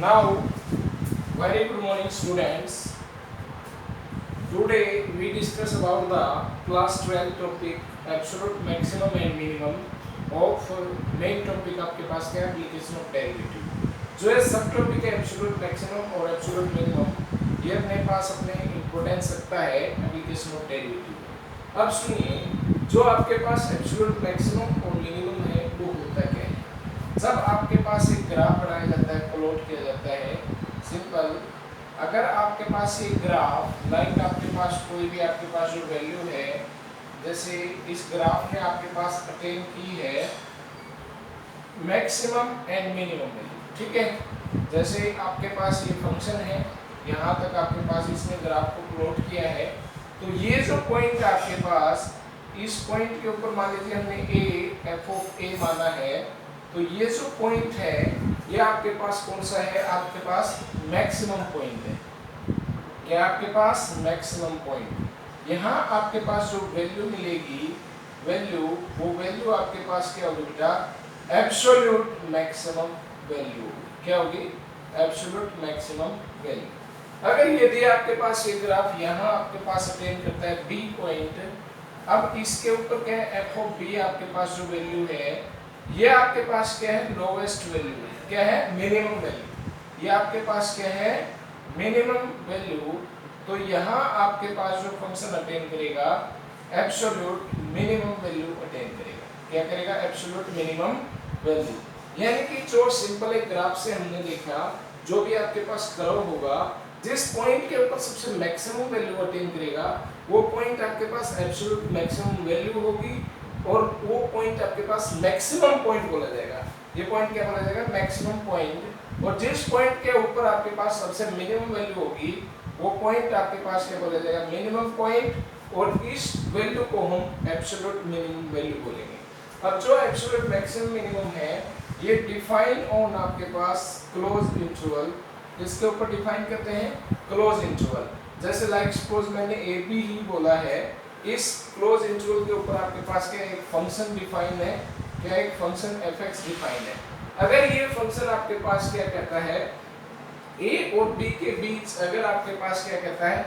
Now, very good morning, students. Today we discuss about the class 12 topic absolute maximum and minimum of main topic आपके पास क्या है application of derivative. जो है सब topic है absolute maximum और absolute minimum ये अपने पास अपने इम्पोर्टेंस रखता है application of derivative. अब सुनिए जो आपके पास absolute maximum और minimum है वो होता क्या है. जब आपके पास एक ग्राफ बनाया जाता है प्लॉट किया जाता है सिंपल अगर आपके पास ये ग्राफ लाइक आपके पास कोई भी आपके पास जो वैल्यू है जैसे इस ग्राफ में आपके पास अटेन की है मैक्सिमम एंड मिनिमम वैल्यू. ठीक है जैसे आपके पास ये फंक्शन है यहाँ तक आपके पास इसने ग्राफ को प्लॉट किया है तो ये जो पॉइंट है आपके पास इस पॉइंट के ऊपर मान लीजिए हमने ए एफ ऑफ ए माना है तो ये जो पॉइंट है ये आपके पास कौन सा है आपके पास मैक्सिमम पॉइंट है. क्या आपके पास मैक्सिमम पॉइंट यहाँ आपके पास जो वैल्यू मिलेगी वो वैल्यू आपके पास क्या होगी बेटा एब्सोल्यूट मैक्सिमम वैल्यू. क्या होगी एब्सोल्यूट मैक्सिमम वैल्यू. अगर यदि आपके पास ये ग्राफ यहाँ आपके पास अटेन करता है बी पॉइंट अब इसके ऊपर क्या है एफ ऑफ बी आपके पास जो वैल्यू है ये आपके पास क्या है लोवेस्ट वैल्यू है. क्या है मिनिमम वैल्यू. ये आपके पास क्या है मिनिमम वैल्यू. तो यहाँ आपके पास जो फंक्शन अटेन करेगा एब्सोल्यूट मिनिमम वैल्यू अटेन करेगा. क्या करेगा एब्सोल्यूट मिनिमम वैल्यू. यानी कि जो सिंपल एक ग्राफ से हमने देखा जो भी आपके पास कर्व होगा जिस पॉइंट के ऊपर सबसे मैक्सिमम वैल्यू अटेन करेगा वो पॉइंट आपके पास एब्सोल्यूट मैक्सिमम वैल्यू होगी और वो पॉइंट आपके पास मैक्सिमम पॉइंट बोला जाएगा. ये पॉइंट क्या बोला जाएगा मैक्सिमम पॉइंट. और जिस पॉइंट के ऊपर आपके पास सबसे मिनिमम वैल्यू होगी वो पॉइंट आपके पास क्या बोला जाएगा मिनिमम पॉइंट. और इस वैल्यू को हम एब्सोल्यूट मिनिमम वैल्यू बोलेंगे. अब जो एब्सोल्यूट मैक्सिमम मिनिमम है ये डिफाइन ऑन आपके पास क्लोज इंटरवल. इसके ऊपर डिफाइन करते हैं क्लोज इंटरवल. जैसे लाइक सपोज मैंने ए बी ही बोला है इस क्लोज इंटरवल के ऊपर आपके पास क्या एक फंक्शन डिफाइन है. क्या एक फंक्शन f(x) डिफाइन है. अगर ये फंक्शन आपके पास क्या कहता है a और b के बीच अगर आपके पास क्या कहता है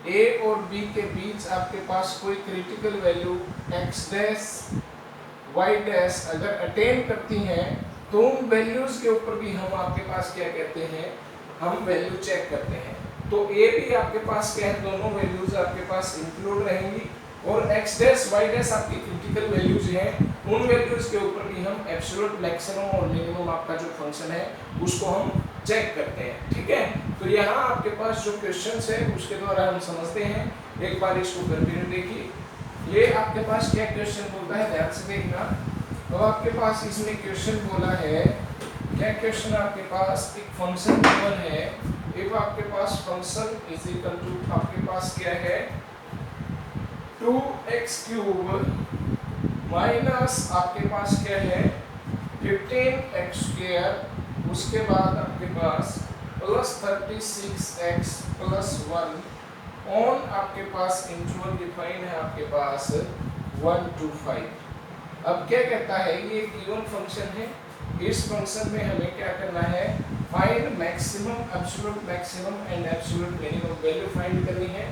a और b के बीच आपके पास कोई critical value x dash y dash अगर अटेन करती हैं तो उन वैल्यूज के ऊपर भी हम आपके पास क्या कहते हैं हम वैल्यू चेक करते हैं. तो a भी आपके पास क्या है दोनों वैल्यूज आपके पास इंक्लूड रहेंगी और x डैश y डैश आपकी क्रिटिकल वैल्यूज हैं उन वैल्यूज के ऊपर भी हम एब्सोल्यूट मैक्सिमम और मिनिमम आपका जो फंक्शन है उसको हम चेक करते हैं. ठीक है तो यहाँ आपके पास जो क्वेश्चंस है उसके द्वारा हम समझते हैं. एक बार इसको कंटिन्यू देखिए. ये आपके पास क्या क्वेश्चन बोलता है ध्यान से देखना. तो आपके पास इसमें क्वेश्चन बोला है क्या क्वेश्चन आपके पास एक फंक्शन गिवन है. इफ आपके पास फंक्शन इज इक्वल टू आपके पास क्या है 2x³ माइनस आपके पास क्या है 15x² उसके बाद आपके पास प्लस 36x प्लस 1 ऑन आपके पास इंटरवल डिफाइन है आपके पास 1 to 5. अब क्या कहता है ये गिवन फंक्शन है. इस फंक्शन में हमें क्या करना है find maximum absolute maximum and absolute minimum value find करनी है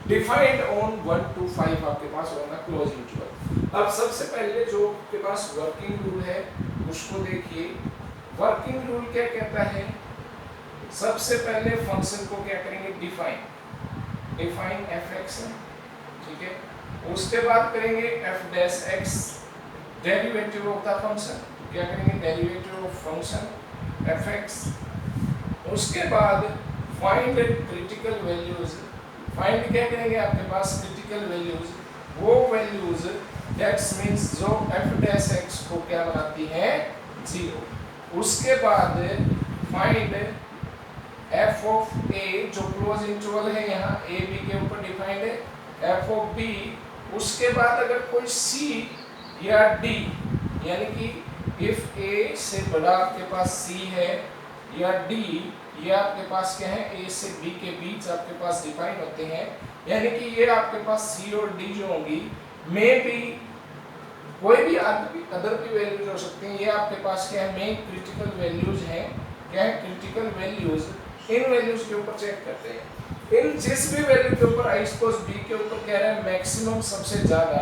डिफाइंड ऑन 1 to 5 आपके पास होगा क्लोज इंटरवल. अब सबसे पहले जो आपके पास वर्किंग रूल है उसको देखिए. वर्किंग रूल क्या कहता है सबसे पहले फंक्शन को क्या करेंगे डिफाइन f(x) है. ठीक है उसके बाद करेंगे f dash x derivative of the function. क्या करेंगे डेरिवेटिव ऑफ फंक्शन f(x). उसके बाद फाइंड क्रिटिकल वैल्यूज. फाइंड क्या करेंगे आपके पास क्रिटिकल वैल्यूज वो वैल्यूज दैट्स मींस जो f डैश x को क्या बनाती है 0. उसके बाद फाइंड f ऑफ a जो क्लोज इंटरवल है यहाँ a b के ऊपर डिफाइंड है f ऑफ b. उसके बाद अगर कोई c या d यानी कि इफ a से बड़ा आपके पास c है या d ये आपके पास क्या है a से b के बीच आपके पास डिफाइन होते हैं. यानी कि ये आपके पास c और d जो होंगी मे बी कोई भी अदर की वैल्यूज हो सकती हैं. ये आपके पास क्या है मेन क्रिटिकल वैल्यूज हैं क्या है, क्रिटिकल वैल्यूज, इन वैल्यूज के ऊपर चेक करते हैं। इन जिस भी वैल्यू के ऊपर आई सपोज बी के ऊपर क्या रहा है मैक्सिमम सबसे ज्यादा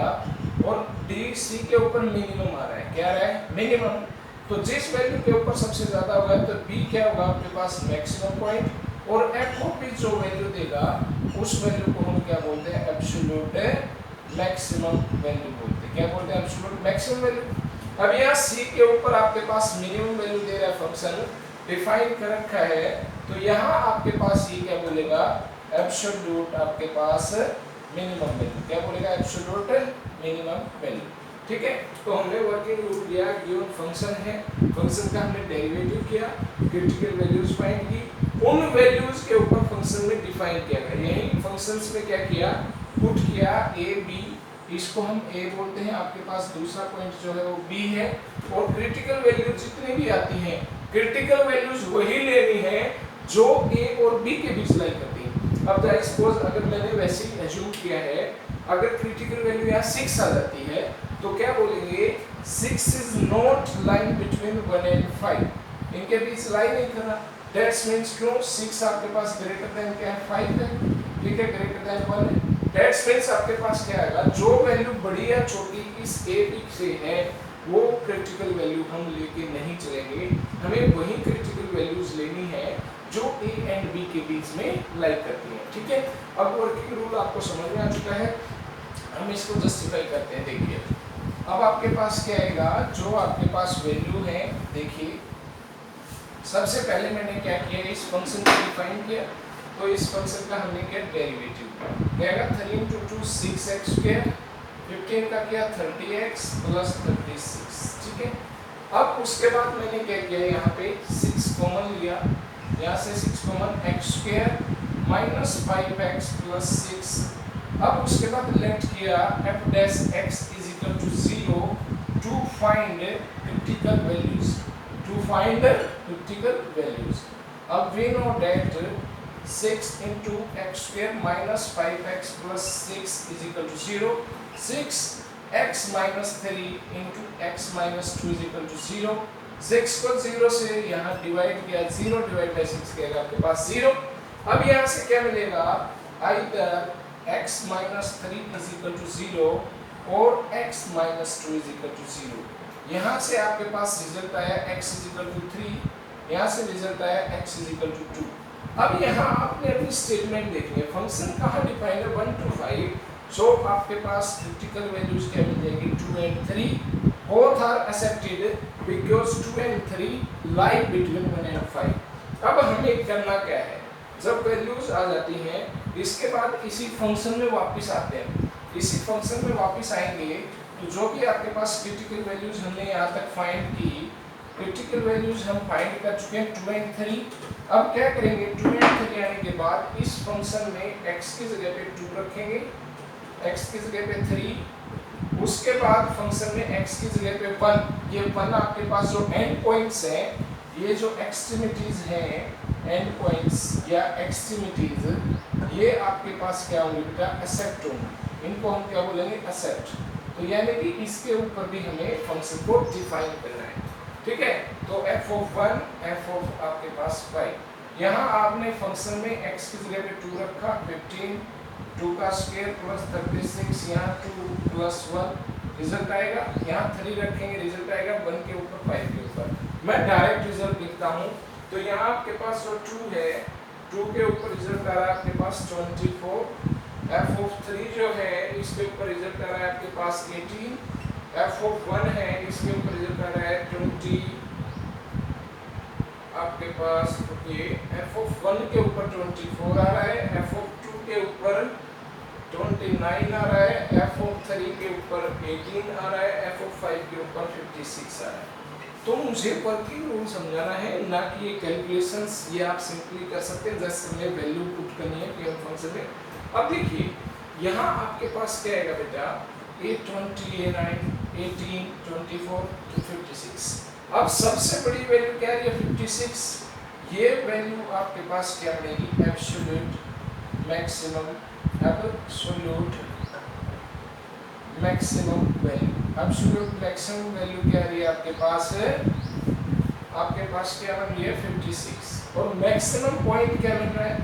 और डी सी के ऊपर मिनिमम आ रहा है, क्या रहा है मिनिमम, तो जिस वैल्यू के ऊपर सबसे ज्यादा होगा तो बी क्या होगा आपके पास मैक्सिमम पॉइंट, और एफ ऑफ बी जो वैल्यू देगा उस वैल्यू को हम क्या बोलते हैं एब्सोल्यूट मैक्सिमम वैल्यू बोलते हैं, क्या बोलते हैं एब्सोल्यूट मैक्सिमम वैल्यू। अब यहाँ सी के ऊपर आपके पास मिनिमम वैल्यू दे रहा है, फंक्शन डिफाइन कर रखा है, तो यहाँ आपके पास ये क्या बोलेगा एब्सोल्यूट आपके पास मिनिमम वैल्यू, क्या बोलेगा एब्सोल्यूट मिनिमम वैल्यू। ठीक है, तो हमने वर्किंग रूल लिया, गिवन फंक्शन है, फंक्शन का हमने डेरिवेटिव किया, क्रिटिकल वैल्यूज फाइंड की, उन वैल्यूज के ऊपर फंक्शन में डिफाइन किया गया, यही फंक्शंस में क्या किया पुट किया ए बी, इसको हम ए बोलते हैं, आपके पास दूसरा पॉइंट जो है वो बी है, और क्रिटिकल वैल्यू जितनी भी आती हैं क्रिटिकल वैल्यूज वही लेनी है जो ए और बी के बीच लाई करती हैं। अब आई सपोज अगर मैंने वैसे ही एज्यूम किया है, अगर क्रिटिकल वैल्यू यहाँ 6 आ जाती है तो क्या बोलेंगे 6 is not line between 1 and 5, इनके बीच लाइन नहीं कर रहा, दैट्स मींस क्यों 6 आपके पास ग्रेटर देन क्या है 5 है, ठीक है ग्रेटर देन 1 है, दैट्स मींस आपके पास क्या आएगा जो वैल्यू बड़ी या छोटी इस ए बी से है वो क्रिटिकल वैल्यू हम लेके नहीं चलेंगे, हमें वही क्रिटिकल वैल्यूज लेनी है जो ए एंड बी के बीच में लाई करती है। ठीक है, अब वर्किंग रूल आपको समझ में आ चुका है, हम इसको जस्टिफाई करते हैं। देखिए अब आपके पास क्या आएगा, जो आपके पास वैल्यू है, देखिए सबसे पहले मैंने क्या किया इस फंक्शन को डिफाइन किया, तो इस फंक्शन का हमने क्या डेरिवेटिव क्या आएगा 3 × 2 6x², 15 का क्या 30x + 36, ठीक है। अब उसके बाद मैंने क्या किया यहाँ पे 6 कॉमन लिया, यहाँ से 6 कॉमन x² - 5x + 6, अब उसके बाद लेट किया f' = 0 to find critical values, to find critical values. अब we know that 6 × x² - 5x + 6 = 0, 6x - 3 × x - 2 = 0, 6 को 0 से यहाँ डिवाइड किया, 0 / 6 क्या आपके पास 0। अब यहाँ से क्या मिलेगा आइदर x - 3 = 0 और x - 2 = 0, यहाँ से आपके पास रिजल्ट आया x = 3, यहाँ से रिजल्ट आया x = 2। अब यहाँ आपने अपनी स्टेटमेंट देखनी है, फंक्शन कहाँ डिफाइन है 1 to 5, सो आपके पास क्रिटिकल वैल्यूज क्या मिल जाएगी 2 and 3, both are accepted because 2 and 3 lie between 1 and 5। अब हमें करना क्या है, जब वैल्यूज आ जाती हैं इसके बाद इसी फंक्शन में वापस आते हैं, इसी फंक्शन में वापस आएंगे तो जो भी आपके पास क्रिटिकल वैल्यूज हमने यहाँ तक फाइंड की, क्रिटिकल वैल्यूज हम फाइंड कर चुके हैं 2 and 3। अब क्या करेंगे 2 and 3 आने के बाद इस फंक्शन में x की जगह पे 2 रखेंगे, x की जगह पे 3, उसके बाद फंक्शन में x की जगह पे 1, ये 1 आपके पास जो एंड पॉइंट्स हैं, ये जो एक्सट्रीमिटीज हैं एंड पॉइंट्स या एक्सट्रीमिटीज, ये आपके पास क्या होंगे बेटा एक्सेप्ट होंगे, इनको हम क्या बोलेंगे एक्सेप्ट। तो यानी कि इसके ऊपर भी हमें फंक्शन को डिफाइन करना है, ठीक है। तो f(1) f आपके पास 5, यहाँ आपने फंक्शन में x की जगह पे 2 रखा, 15 2 का स्क्वायर + 36, यहाँ 2 + 1 रिजल्ट आएगा, यहाँ 3 रखेंगे रिजल्ट आएगा 1 के ऊपर 5 के ऊपर। मैं डायरेक्ट रिजल्ट लिखता हूँ, तो यहाँ आपके पास जो 2 है 2 के ऊपर रिजल्ट आ रहा है आपके पास 24, f(3) जो है इसके ऊपर रिजल्ट आ रहा है आपके पास 18, f(1) है इसके ऊपर रिजल्ट आ रहा है 20, आपके पास ये f(1) के ऊपर 24 आ रहा है, f(2) के ऊपर 29 आ रहा है, f(3) के ऊपर 18 आ रहा है, f(5) के ऊपर 56 आ रहा है। तो मुझे वर्किंग रूल समझाना है, ना कि ये कैलकुलेशंस, ये आप सिंपली कर सकते हैं, जस्ट हमें वैल्यू पुट करनी है गिवन फंक्शन में। अब देखिए यहाँ आपके पास क्या आएगा बेटा, ये 20, ये 9, 18, 24 to 56। अब सबसे बड़ी वैल्यू क्या है 56, ये वैल्यू आपके पास क्या बनेगी absolute maximum, absolute maximum value. Absolute maximum value क्या है आपके पास है आपके पास क्या बन गया 56 और मैक्सिमम पॉइंट क्या बन रहा है,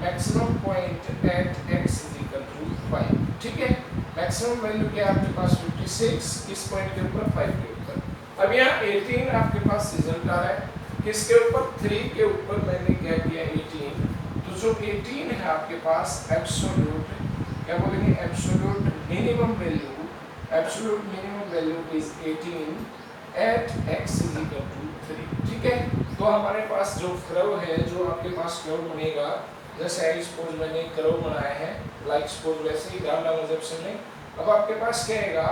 maximum point at x equal to 5, ठीक है। मैक्सिमम वैल्यू क्या है आपके पास 56 किस पॉइंट के ऊपर 5 के ऊपर। अब यहाँ 18 आपके पास रिजल्ट आ रहा है किसके ऊपर 3 के ऊपर, मैंने क्या किया 18, तो जो 18 है आपके पास एब्सोल्यूट क्या बोलेंगे absolute minimum value, absolute minimum value is 18 at x equal to 3, ठीक है। तो हमारे पास जो कर्व है, जो आपके पास कर्व बनेगा, जैसे आई सपोज मैंने कर्व बनाया है लाइक सपोज वैसे ही ग्राम कंसेप्शन में। अब आपके पास क्या आएगा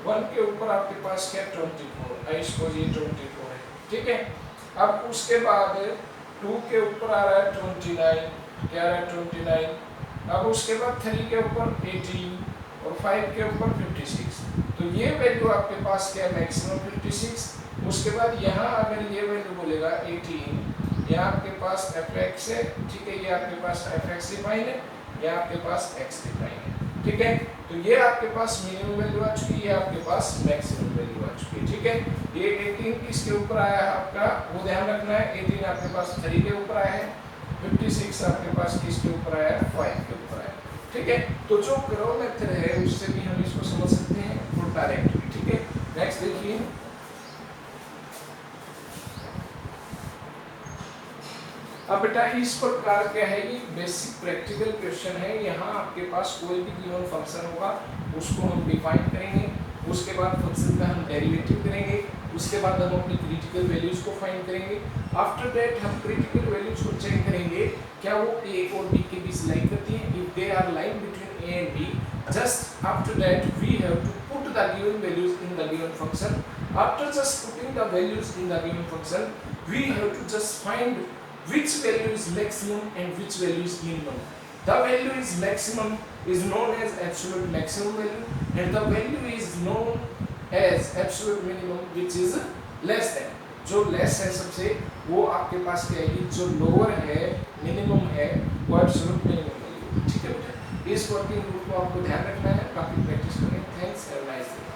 1 के ऊपर आपके पास क्या 24, आई सपोज ये 24 है, ठीक है। अब उसके बाद 2 के ऊपर आ रहा है 29, क्या आ रहा है 29। अब उसके बाद 3 के ऊपर 18 और 5 के ऊपर 56, तो ये वैल्यू आपके पास क्या है मैक्सिमम 56। उसके बाद यहाँ अगर ये वैल्यू बोलेगा 18, यहाँ आपके पास fx है, ठीक है, ये आपके पास fx डिफाइन है, यहाँ आपके पास x डिफाइन है, ठीक है। तो ये आपके पास मिनिमम वैल्यू आ चुकी है, ये आपके पास मैक्सिमम वैल्यू आ चुकी है, ठीक है। ये 18 किसके ऊपर आया है आपका, वो ध्यान रखना है। 18 आपके पास 3 के ऊपर आया है, 56 आपके पास किसके ऊपर आया है 5 के ऊपर आया है, ठीक है। तो जो कर्व मेथड है उससे भी हम इसको समझ सकते हैं और डायरेक्टली, ठीक है। नेक्स्ट देखिए, अब बेटा इस प्रकार क्या है, ये बेसिक प्रैक्टिकल क्वेश्चन है। यहाँ आपके पास कोई भी गिवन फंक्शन होगा उसको हम डिफाइन करेंगे, उसके बाद फंक्शन का हम डेरिवेटिव करेंगे, उसके बाद हम अपनी क्रिटिकल वैल्यूज को फाइंड करेंगे। आफ्टर दैट हम क्रिटिकल वैल्यूज को चेक करेंगे क्या वो ए और बी के बीच लाइन करती है, if they are line between A and B, just after that we have to put the given values in the given function. After just putting the values in the given function, we have to just find which value is maximum and which value is minimum. The value is maximum is known as absolute maximum value, and the value is known as absolute minimum which is less than. जो less है सबसे वो आपके पास क्या है, जो lower है minimum है वो एब्सोल्यूट मिनिमम वैल्यू, ठीक है बेटा। इस वर्किंग रूल को आपको ध्यान रखना है, काफी प्रैक्टिस करें। Thanks, have a nice day.